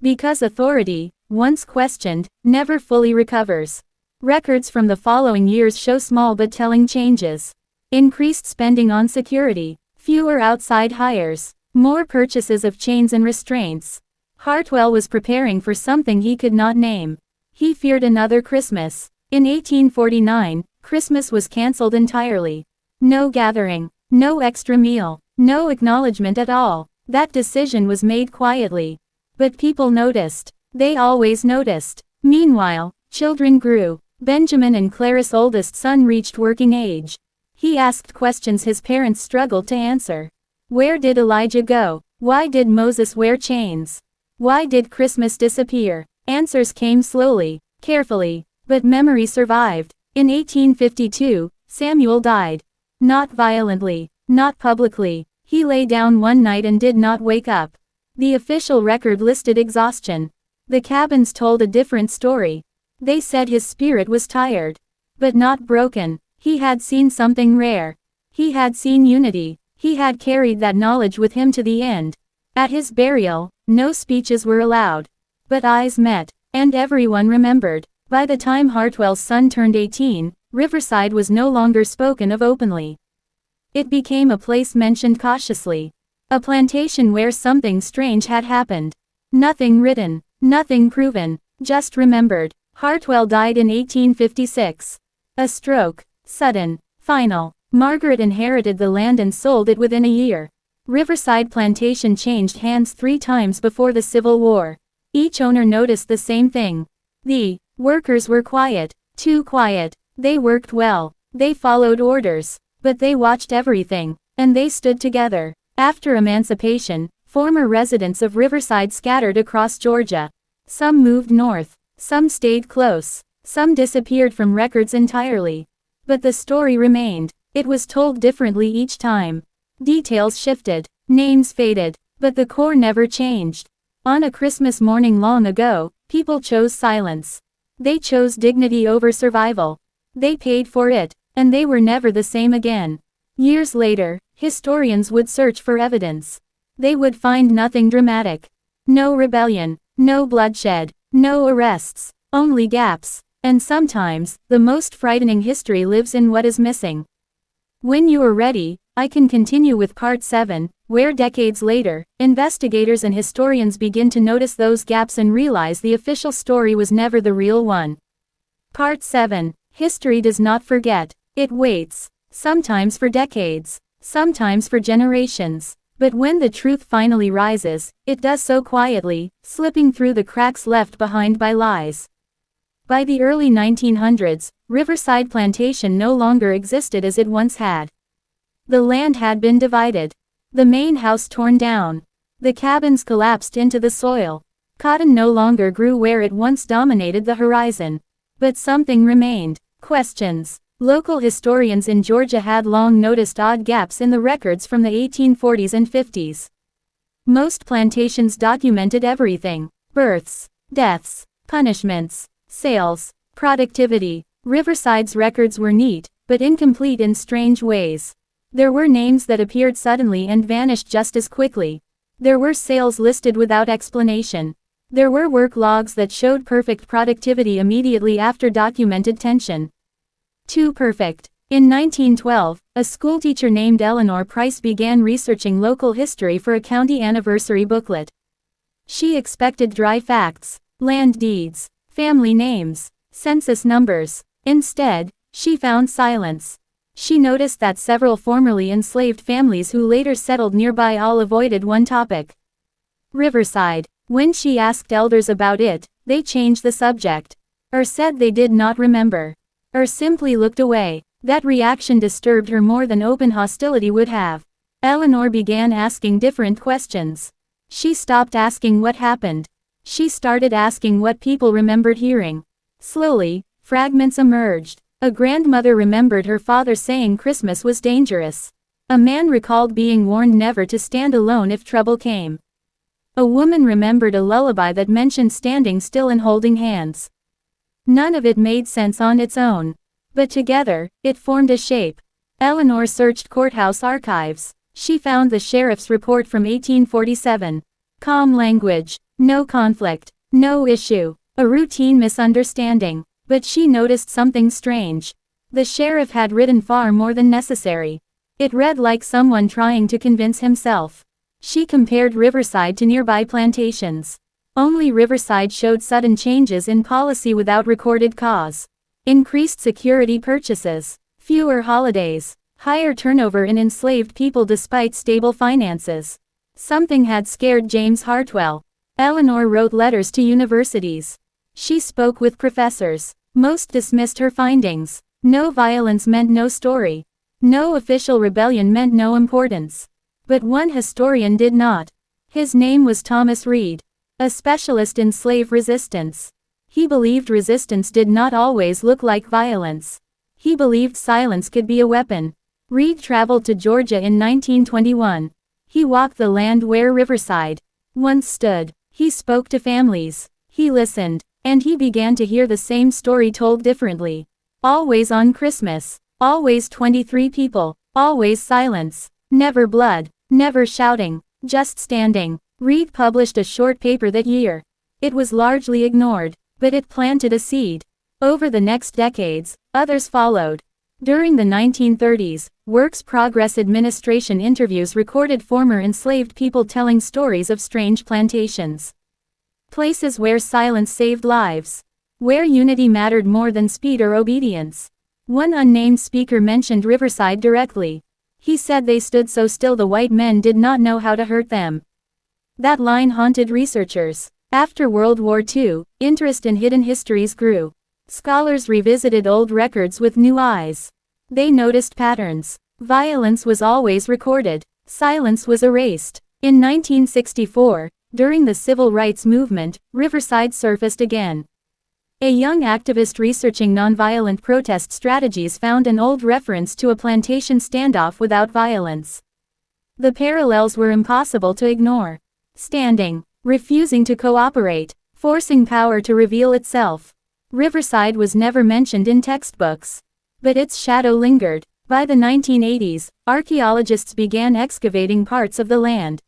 Because authority, once questioned, never fully recovers. Records from the following years show small but telling changes. Increased spending on security, fewer outside hires, more purchases of chains and restraints. Hartwell was preparing for something he could not name. He feared another Christmas. In 1849, Christmas was cancelled entirely. No gathering, no extra meal, no acknowledgement at all. That decision was made quietly. But people noticed. They always noticed. Meanwhile, children grew. Benjamin and Clara's oldest son reached working age. He asked questions his parents struggled to answer. Where did Elijah go? Why did Moses wear chains? Why did Christmas disappear? Answers came slowly, carefully, but memory survived. In 1852, Samuel died. Not violently, not publicly. He lay down one night and did not wake up. The official record listed exhaustion. The cabins told a different story. They said his spirit was tired. But not broken. He had seen something rare. He had seen unity. He had carried that knowledge with him to the end. At his burial, no speeches were allowed. But eyes met, and everyone remembered. By the time Hartwell's son turned 18, Riverside was no longer spoken of openly. It became a place mentioned cautiously. A plantation where something strange had happened. Nothing written, nothing proven, just remembered. Hartwell died in 1856. A stroke, sudden, final. Margaret inherited the land and sold it within a year. Riverside Plantation changed hands 3 times before the Civil War. Each owner noticed the same thing. The workers were quiet, too quiet. They worked well, they followed orders, but they watched everything, and they stood together. After emancipation, former residents of Riverside scattered across Georgia. Some moved north, some stayed close, some disappeared from records entirely. But the story remained. It was told differently each time. Details shifted, names faded, but the core never changed. On a Christmas morning long ago, people chose silence. They chose dignity over survival. They paid for it, and they were never the same again. Years later, historians would search for evidence. They would find nothing dramatic. No rebellion, no bloodshed, no arrests, only gaps. And sometimes, the most frightening history lives in what is missing. When you are ready, I can continue with Part 7, where decades later, investigators and historians begin to notice those gaps and realize the official story was never the real one. Part 7. History does not forget. It waits. Sometimes for decades. Sometimes for generations. But when the truth finally rises, it does so quietly, slipping through the cracks left behind by lies. By the early 1900s, Riverside Plantation no longer existed as it once had. The land had been divided. The main house torn down. The cabins collapsed into the soil. Cotton no longer grew where it once dominated the horizon. But something remained. Questions. Local historians in Georgia had long noticed odd gaps in the records from the 1840s and 50s. Most plantations documented everything: births, deaths, punishments, sales, productivity. Riverside's records were neat, but incomplete in strange ways. There were names that appeared suddenly and vanished just as quickly. There were sales listed without explanation. There were work logs that showed perfect productivity immediately after documented tension. Too perfect. In 1912, a schoolteacher named Eleanor Price began researching local history for a county anniversary booklet. She expected dry facts, land deeds, family names, census numbers. Instead, she found silence. She noticed that several formerly enslaved families who later settled nearby all avoided one topic: Riverside. When she asked elders about it, they changed the subject. Or said they did not remember. Or simply looked away. That reaction disturbed her more than open hostility would have. Eleanor began asking different questions. She stopped asking what happened. She started asking what people remembered hearing. Slowly, fragments emerged. A grandmother remembered her father saying Christmas was dangerous. A man recalled being warned never to stand alone if trouble came. A woman remembered a lullaby that mentioned standing still and holding hands. None of it made sense on its own. But together, it formed a shape. Eleanor searched courthouse archives. She found the sheriff's report from 1847. Calm language. No conflict. No issue. A routine misunderstanding. But she noticed something strange. The sheriff had written far more than necessary. It read like someone trying to convince himself. She compared Riverside to nearby plantations. Only Riverside showed sudden changes in policy without recorded cause. Increased security purchases. Fewer holidays. Higher turnover in enslaved people despite stable finances. Something had scared James Hartwell. Eleanor wrote letters to universities. She spoke with professors. Most dismissed her findings. No violence meant no story. No official rebellion meant no importance. But one historian did not. His name was Thomas Reed, a specialist in slave resistance. He believed resistance did not always look like violence. He believed silence could be a weapon. Reed traveled to Georgia in 1921. He walked the land where Riverside once stood. He spoke to families. He listened. And he began to hear the same story told differently. Always on Christmas. Always 23 people. Always silence. Never blood. Never shouting. Just standing. Reed published a short paper that year. It was largely ignored. But it planted a seed. Over the next decades, others followed. During the 1930s, Works Progress Administration interviews recorded former enslaved people telling stories of strange plantations. Places where silence saved lives. Where unity mattered more than speed or obedience. One unnamed speaker mentioned Riverside directly. He said they stood so still the white men did not know how to hurt them. That line haunted researchers. After World War II, interest in hidden histories grew. Scholars revisited old records with new eyes. They noticed patterns. Violence was always recorded. Silence was erased. In 1964, during the Civil Rights Movement, Riverside surfaced again. A young activist researching nonviolent protest strategies found an old reference to a plantation standoff without violence. The parallels were impossible to ignore. Standing, refusing to cooperate, forcing power to reveal itself. Riverside was never mentioned in textbooks. But its shadow lingered. By the 1980s, archaeologists began excavating parts of the land.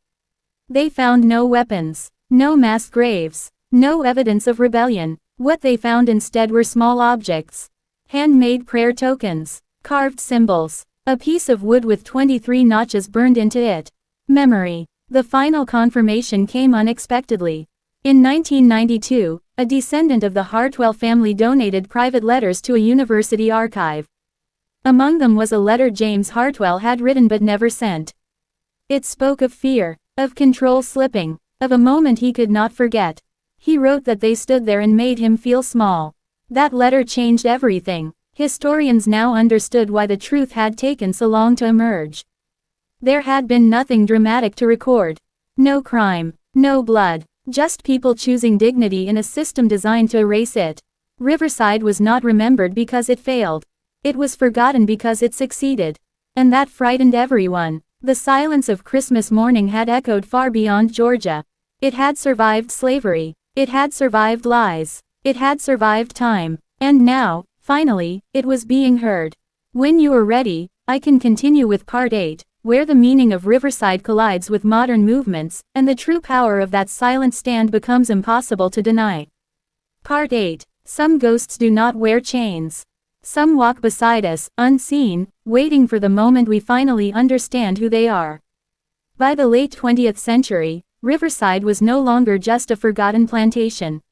They found no weapons, no mass graves, no evidence of rebellion. What they found instead were small objects. Handmade prayer tokens, carved symbols, a piece of wood with 23 notches burned into it. Memory. The final confirmation came unexpectedly. In 1992, a descendant of the Hartwell family donated private letters to a university archive. Among them was a letter James Hartwell had written but never sent. It spoke of fear, of control slipping, of a moment he could not forget. He wrote that they stood there and made him feel small. That letter changed everything. Historians now understood why the truth had taken so long to emerge. There had been nothing dramatic to record. No crime, no blood, just people choosing dignity in a system designed to erase it. Riverside was not remembered because it failed. It was forgotten because it succeeded. And that frightened everyone. The silence of Christmas morning had echoed far beyond Georgia. It had survived slavery. It had survived lies. It had survived time. And now, finally, it was being heard. When you are ready, I can continue with Part 8, where the meaning of Riverside collides with modern movements, and the true power of that silent stand becomes impossible to deny. Part 8. Some ghosts do not wear chains. Some walk beside us, unseen, waiting for the moment we finally understand who they are. By the late 20th century, Riverside was no longer just a forgotten plantation.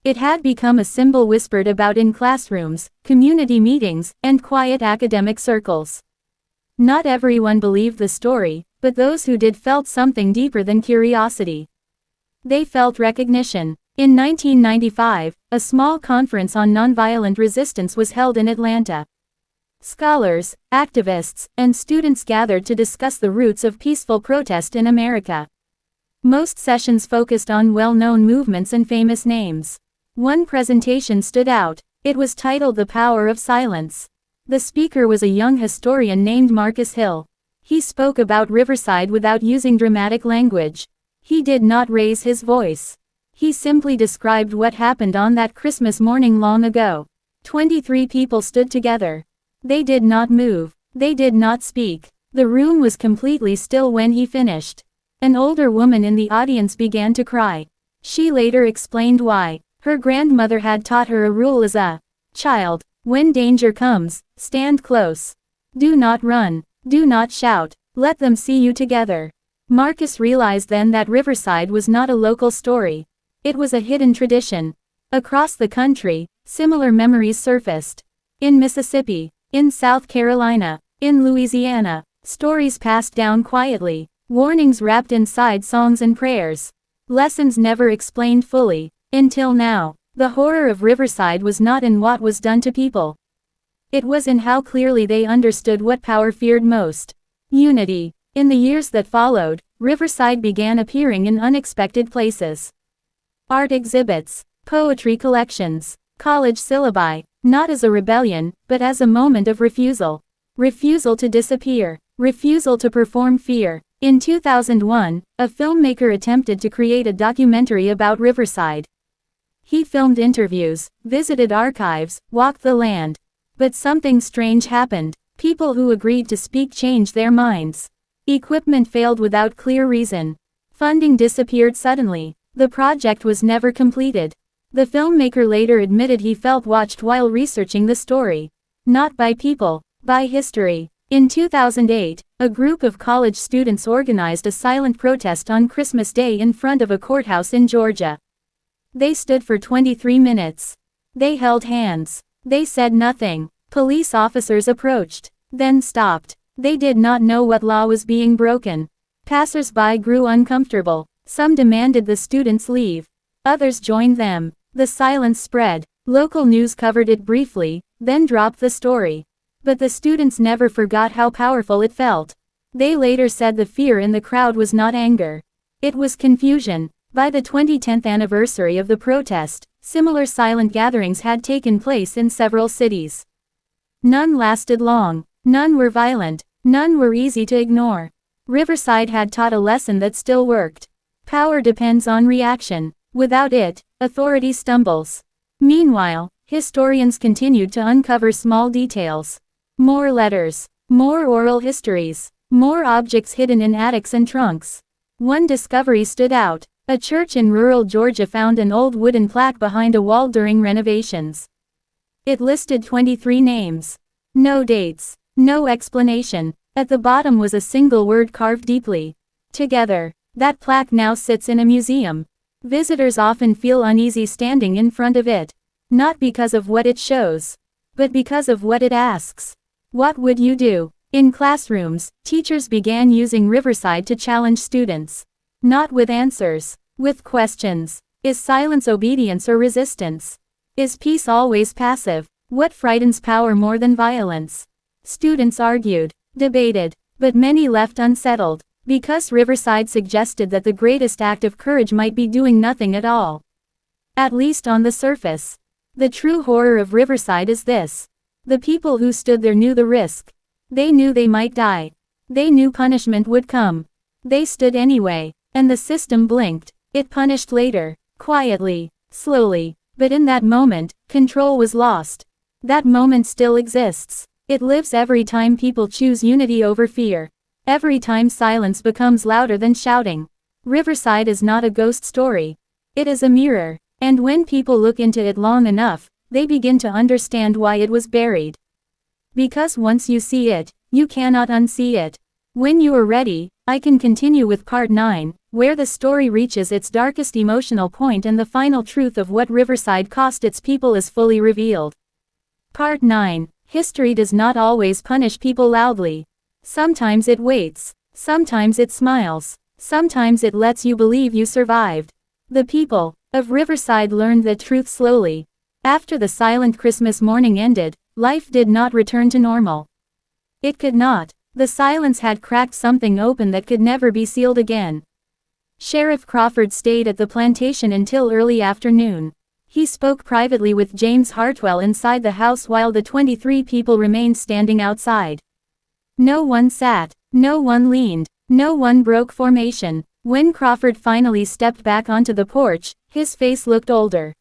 It had become a symbol whispered about in classrooms, community meetings, and quiet academic circles. Not everyone believed the story, but those who did felt something deeper than curiosity. They felt recognition. In 1995, a small conference on nonviolent resistance was held in Atlanta. Scholars, activists, and students gathered to discuss the roots of peaceful protest in America. Most sessions focused on well-known movements and famous names. One presentation stood out. It was titled The Power of Silence. The speaker was a young historian named Marcus Hill. He spoke about Riverside without using dramatic language. He did not raise his voice. He simply described what happened on that Christmas morning long ago. 23 people stood together. They did not move. They did not speak. The room was completely still when he finished. An older woman in the audience began to cry. She later explained why. Her grandmother had taught her a rule as a child: when danger comes, stand close. Do not run. Do not shout. Let them see you together. Marcus realized then that Riverside was not a local story. It was a hidden tradition. Across the country, similar memories surfaced. In Mississippi, in South Carolina, in Louisiana, stories passed down quietly. Warnings wrapped inside songs and prayers. Lessons never explained fully. Until now, the horror of Riverside was not in what was done to people. It was in how clearly they understood what power feared most: unity. In the years that followed, Riverside began appearing in unexpected places. Art exhibits, poetry collections, college syllabi, not as a rebellion, but as a moment of refusal. Refusal to disappear. Refusal to perform fear. In 2001, a filmmaker attempted to create a documentary about Riverside. He filmed interviews, visited archives, walked the land. But something strange happened. People who agreed to speak changed their minds. Equipment failed without clear reason. Funding disappeared suddenly. The project was never completed. The filmmaker later admitted he felt watched while researching the story. Not by people, by history. In 2008, a group of college students organized a silent protest on Christmas Day in front of a courthouse in Georgia. They stood for 23 minutes. They held hands. They said nothing. Police officers approached, then stopped. They did not know what law was being broken. Passers-by grew uncomfortable. Some demanded the students leave. Others joined them. The silence spread. Local news covered it briefly, then dropped the story. But the students never forgot how powerful it felt. They later said the fear in the crowd was not anger. It was confusion. By the 2010th anniversary of the protest, similar silent gatherings had taken place in several cities. None lasted long. None were violent. None were easy to ignore. Riverside had taught a lesson that still worked. Power depends on reaction. Without it, authority stumbles. Meanwhile, historians continued to uncover small details. More letters. More oral histories. More objects hidden in attics and trunks. One discovery stood out. A church in rural Georgia found an old wooden plaque behind a wall during renovations. It listed 23 names. No dates. No explanation. At the bottom was a single word carved deeply. Together. That plaque now sits in a museum. Visitors often feel uneasy standing in front of it. Not because of what it shows, but because of what it asks. What would you do? In classrooms, teachers began using Riverside to challenge students. Not with answers, with questions. Is silence obedience or resistance? Is peace always passive? What frightens power more than violence? Students argued, debated, but many left unsettled, because Riverside suggested that the greatest act of courage might be doing nothing at all. At least on the surface. The true horror of Riverside is this. The people who stood there knew the risk. They knew they might die. They knew punishment would come. They stood anyway, and the system blinked. It punished later, quietly, slowly, but in that moment, control was lost. That moment still exists. It lives every time people choose unity over fear. Every time silence becomes louder than shouting. Riverside is not a ghost story. It is a mirror, and when people look into it long enough, they begin to understand why it was buried. Because once you see it, you cannot unsee it. When you are ready, I can continue with part 9, where the story reaches its darkest emotional point and the final truth of what Riverside cost its people is fully revealed. Part 9. History does not always punish people loudly. Sometimes it waits. Sometimes it smiles. Sometimes it lets you believe you survived. The people of Riverside learned the truth slowly. After the silent Christmas morning ended, life did not return to normal. It could not. The silence had cracked something open that could never be sealed again. Sheriff Crawford stayed at the plantation until early afternoon. He spoke privately with James Hartwell inside the house while the 23 people remained standing outside. No one sat, no one leaned, no one broke formation. When Crawford finally stepped back onto the porch, his face looked older.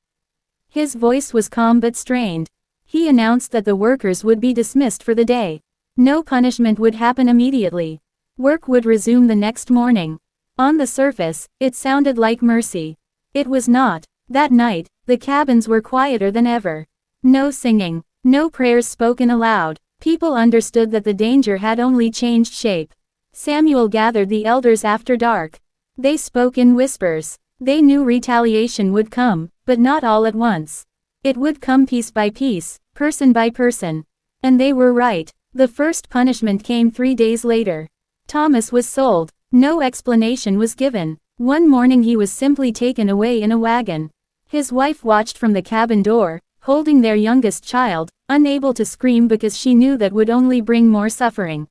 His voice was calm but strained. He announced that the workers would be dismissed for the day. No punishment would happen immediately. Work would resume the next morning. On the surface, it sounded like mercy. It was not. That night, the cabins were quieter than ever. No singing, no prayers spoken aloud. People understood that the danger had only changed shape. Samuel gathered the elders after dark. They spoke in whispers. They knew retaliation would come, but not all at once. It would come piece by piece, person by person. And they were right. The first punishment came 3 days later. Thomas was sold. No explanation was given. One morning he was simply taken away in a wagon. His wife watched from the cabin door, holding their youngest child, unable to scream because she knew that would only bring more suffering.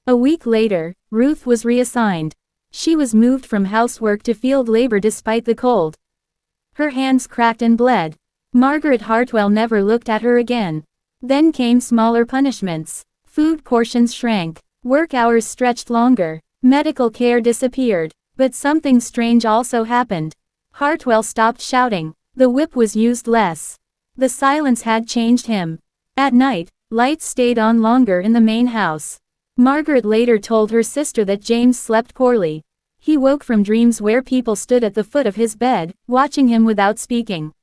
A week later, Ruth was reassigned. She was moved from housework to field labor despite the cold. Her hands cracked and bled. Margaret Hartwell never looked at her again. Then came smaller punishments. Food portions shrank. Work hours stretched longer. Medical care disappeared. But something strange also happened. Hartwell stopped shouting. The whip was used less. The silence had changed him. At night, lights stayed on longer in the main house. Margaret later told her sister that James slept poorly. He woke from dreams where people stood at the foot of his bed, watching him without speaking.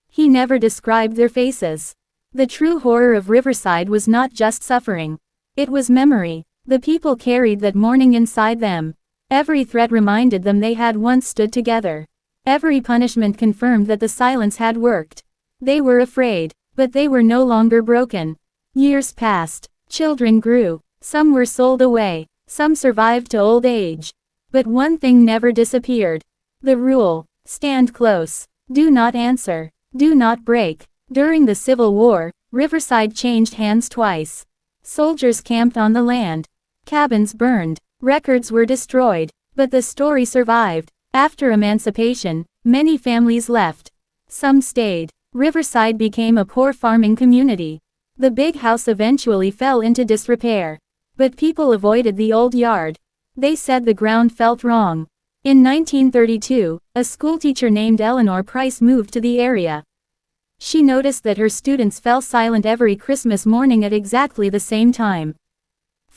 He never described their faces. The true horror of Riverside was not just suffering. It was memory. The people carried that mourning inside them. Every threat reminded them they had once stood together. Every punishment confirmed that the silence had worked. They were afraid, but they were no longer broken. Years passed. Children grew. Some were sold away. Some survived to old age. But one thing never disappeared. The rule: stand close. Do not answer. Do not break. During the Civil War, Riverside changed hands twice. Soldiers camped on the land. Cabins burned. Records were destroyed. But the story survived. After emancipation, many families left. Some stayed. Riverside became a poor farming community. The big house eventually fell into disrepair. But people avoided the old yard. They said the ground felt wrong. In 1932, a schoolteacher named Eleanor Price moved to the area. She noticed that her students fell silent every Christmas morning at exactly the same time.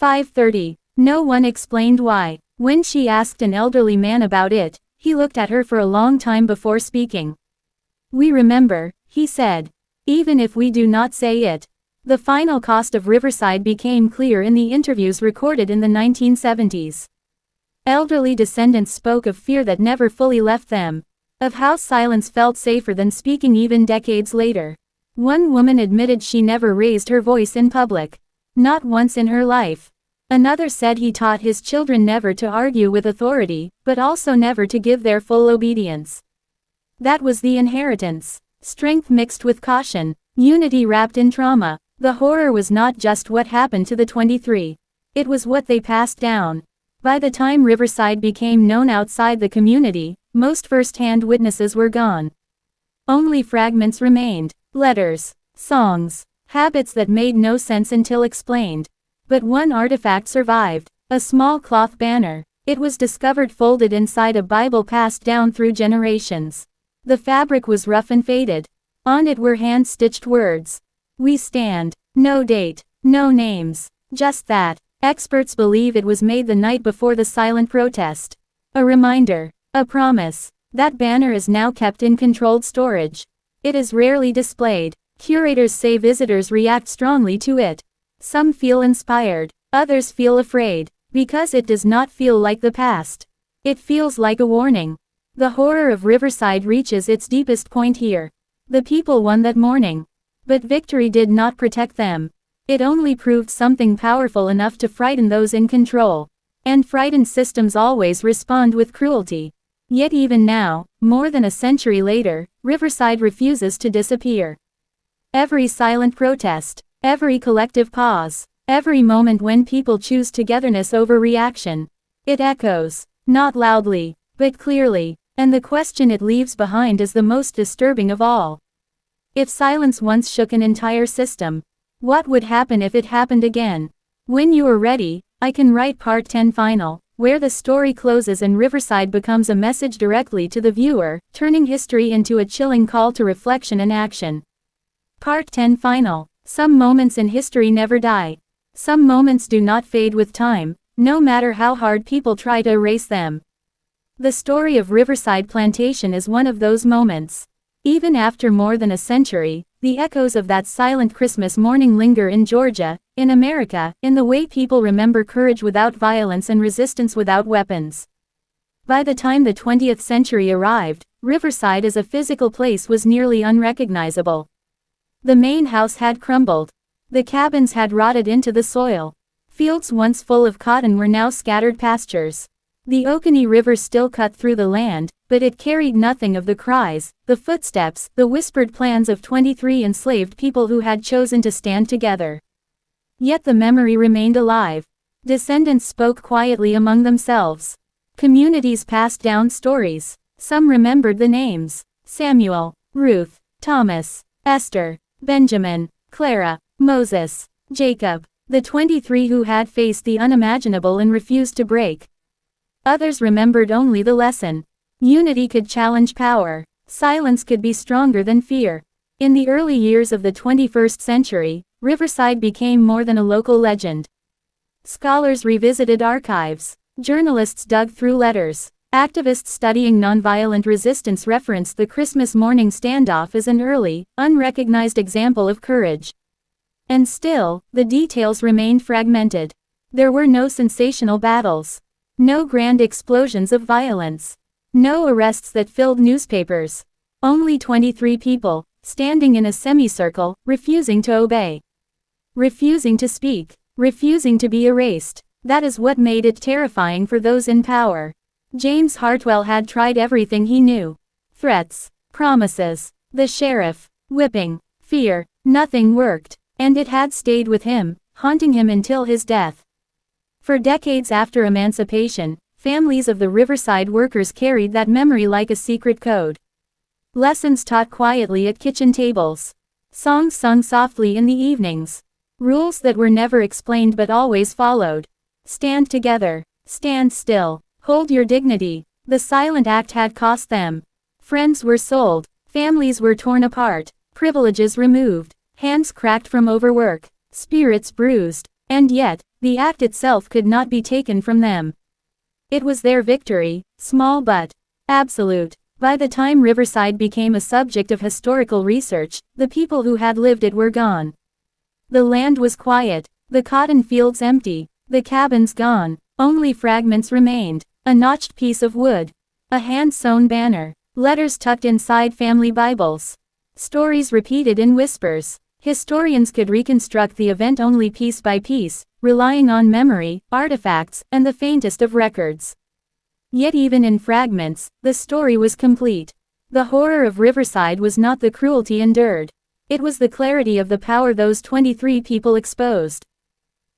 5:30. No one explained why. When she asked an elderly man about it, he looked at her for a long time before speaking. "We remember," he said. "Even if we do not say it." The final cost of Riverside became clear in the interviews recorded in the 1970s. Elderly descendants spoke of fear that never fully left them. Of how silence felt safer than speaking even decades later. One woman admitted she never raised her voice in public. Not once in her life. Another said he taught his children never to argue with authority, but also never to give their full obedience. That was the inheritance. Strength mixed with caution. Unity wrapped in trauma. The horror was not just what happened to the 23. It was what they passed down. By the time Riverside became known outside the community, most first-hand witnesses were gone. Only fragments remained. Letters, songs, habits that made no sense until explained. But one artifact survived. A small cloth banner. It was discovered folded inside a Bible passed down through generations. The fabric was rough and faded. On it were hand-stitched words. "We stand." No date. No names. Just that. Experts believe it was made the night before the silent protest. A reminder. A promise. That banner is now kept in controlled storage. It is rarely displayed. Curators say visitors react strongly to it. Some feel inspired. Others feel afraid. Because it does not feel like the past. It feels like a warning. The horror of Riverside reaches its deepest point here. The people won that morning. But victory did not protect them. It only proved something powerful enough to frighten those in control. And frightened systems always respond with cruelty. Yet even now, more than a century later, Riverside refuses to disappear. Every silent protest, every collective pause, every moment when people choose togetherness over reaction. It echoes, not loudly, but clearly. And the question it leaves behind is the most disturbing of all. If silence once shook an entire system, what would happen if it happened again? When you are ready, I can write Part 10 final, where the story closes and Riverside becomes a message directly to the viewer, turning history into a chilling call to reflection and action. Part 10 final. Some moments in history never die. Some moments do not fade with time, no matter how hard people try to erase them. The story of Riverside Plantation is one of those moments. Even after more than a century, the echoes of that silent Christmas morning linger in Georgia, in America, in the way people remember courage without violence and resistance without weapons. By the time the 20th century arrived, Riverside as a physical place was nearly unrecognizable. The main house had crumbled. The cabins had rotted into the soil. Fields once full of cotton were now scattered pastures. The Oconee River still cut through the land, but it carried nothing of the cries, the footsteps, the whispered plans of 23 enslaved people who had chosen to stand together. Yet the memory remained alive. Descendants spoke quietly among themselves. Communities passed down stories. Some remembered the names: Samuel, Ruth, Thomas, Esther, Benjamin, Clara, Moses, Jacob, the 23 who had faced the unimaginable and refused to break. Others remembered only the lesson. Unity could challenge power. Silence could be stronger than fear. In the early years of the 21st century, Riverside became more than a local legend. Scholars revisited archives. Journalists dug through letters. Activists studying nonviolent resistance referenced the Christmas morning standoff as an early, unrecognized example of courage. And still, the details remained fragmented. There were no sensational battles. No grand explosions of violence. No arrests that filled newspapers. Only 23 people, standing in a semicircle, refusing to obey. Refusing to speak. Refusing to be erased. That is what made it terrifying for those in power. James Hartwell had tried everything he knew. Threats. Promises. The sheriff. Whipping. Fear. Nothing worked. And it had stayed with him, haunting him until his death. For decades after emancipation, families of the Riverside workers carried that memory like a secret code. Lessons taught quietly at kitchen tables. Songs sung softly in the evenings. Rules that were never explained but always followed. Stand together. Stand still. Hold your dignity. The silent act had cost them. Friends were sold. Families were torn apart. Privileges removed. Hands cracked from overwork. Spirits bruised. And yet, the act itself could not be taken from them. It was their victory, small but absolute. By the time Riverside became a subject of historical research, the people who had lived it were gone. The land was quiet, the cotton fields empty, the cabins gone, only fragments remained, a notched piece of wood, a hand-sewn banner, letters tucked inside family Bibles, stories repeated in whispers. Historians could reconstruct the event only piece by piece, relying on memory, artifacts, and the faintest of records. Yet even in fragments, the story was complete. The horror of Riverside was not the cruelty endured. It was the clarity of the power those 23 people exposed.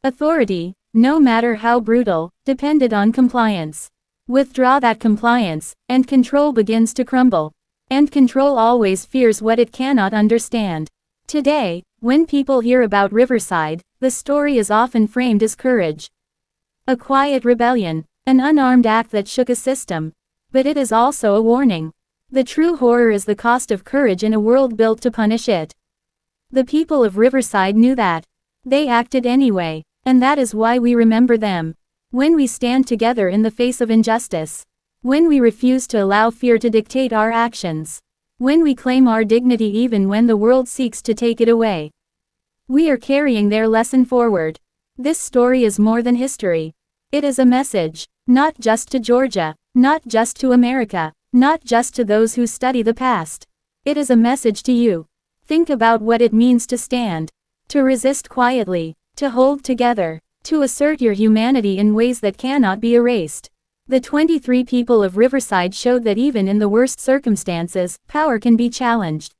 Authority, no matter how brutal, depended on compliance. Withdraw that compliance, and control begins to crumble. And control always fears what it cannot understand. Today, when people hear about Riverside, the story is often framed as courage. A quiet rebellion, an unarmed act that shook a system. But it is also a warning. The true horror is the cost of courage in a world built to punish it. The people of Riverside knew that. They acted anyway, and that is why we remember them. When we stand together in the face of injustice. When we refuse to allow fear to dictate our actions. When we claim our dignity even when the world seeks to take it away. We are carrying their lesson forward. This story is more than history. It is a message, not just to Georgia, not just to America, not just to those who study the past. It is a message to you. Think about what it means to stand, to resist quietly, to hold together, to assert your humanity in ways that cannot be erased. The 23 people of Riverside showed that even in the worst circumstances, power can be challenged.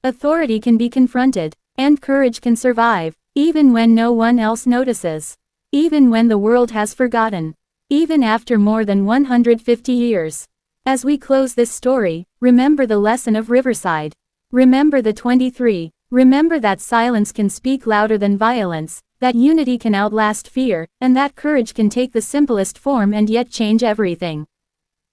Authority can be confronted, and courage can survive, even when no one else notices. Even when the world has forgotten. even after more than 150 years. As we close this story, remember the lesson of Riverside. Remember the 23. Remember that silence can speak louder than violence, that unity can outlast fear, and that courage can take the simplest form and yet change everything.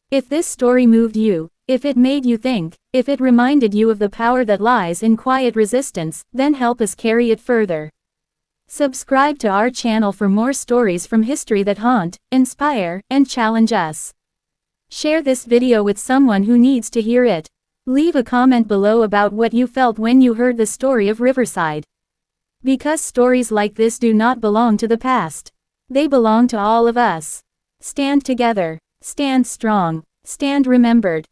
If this story moved you, if it made you think, if it reminded you of the power that lies in quiet resistance, then help us carry it further. Subscribe to our channel for more stories from history that haunt, inspire, and challenge us. Share this video with someone who needs to hear it. Leave a comment below about what you felt when you heard the story of Riverside. Because stories like this do not belong to the past. They belong to all of us. Stand together. Stand strong. Stand remembered.